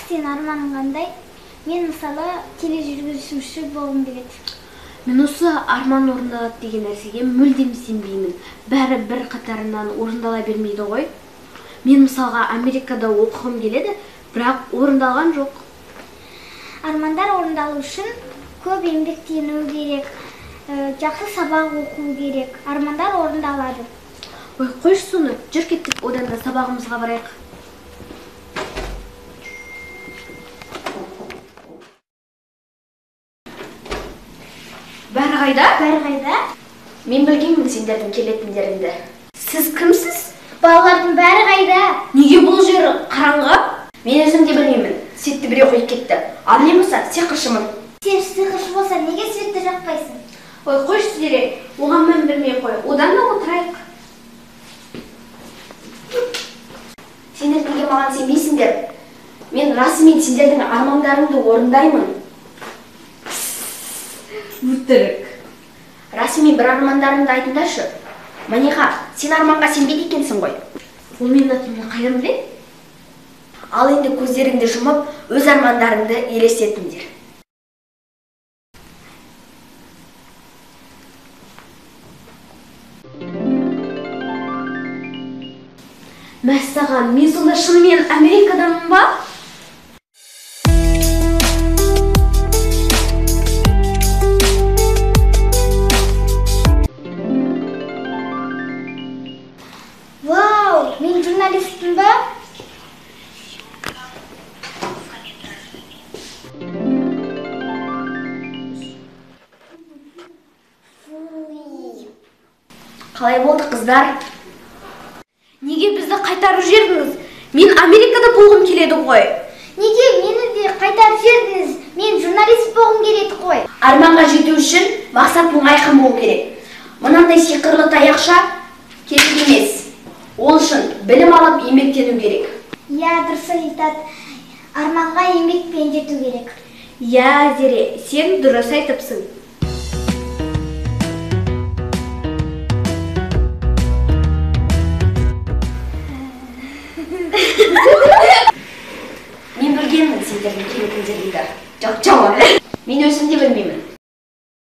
Сен арманың қандай? Мен мысалы тележүргізуші болғым келеді. Мен осы арман орындалады деген нәрсеге мүлдем сенбеймін. Бәрі бір қатарынан орындала бермейді ғой. Мен мысалға Америкада оқығым келеді, бірақ орындалған жоқ. Армандар орындалу үшін көп еңбектену керек, жақсы сабақ оқу керек. Армандар орындалады. Ой, қойшы соны, жүр кеттік, одан да сабағымызға барайық. Бәрі қайда? Бәрі қайда? Мен білгенмін сендердің келетіндеріңді. Сіз кімсіз? Балалардың бәрі қайда? Неге бұл жер қараңғы? Мен өзім де білмеймін. Светті біреу қойып кетті. Ал не болса, сиқыршымын. Сен сиқыршы болса, неге светті жақпайсың? Ой, қойшы сіздер, оған мән бермей қой. Одан да отырайық. Сендер неге маған сенбейсіңдер? Мен расымен сендердің армандарыңды орындаймын. Өтірік. Расымен бір армандарыңды айтыңдаршы. Маниға, сен арманға сенбейді екенсің ғой. Ол менің атымды қайдан біледі? Ал енді көздеріңді жұмып, өз армандарыңды елестетіңдер. Мәссаған, мен сонда шынымен Америкаданмын ба? Вау, мен журналистпін ба? Қалай болды, қыздар? Неге бізді қайтарып жібердіңіз? Мен Америкада болғым келеді ғой. Неге мені де қайтарып жібердіңіз? Мен журналист болғым келеді ғой. Арманға жету үшін мақсатың айқын болу керек. Мынандай сиқырлы таяқша керек емес. Ол үшін білім алып еңбектену керек. Я, дұрыс айтады. Арманға еңбекпен жету керек. Я, Зере, сен дұрыс айтыпсың.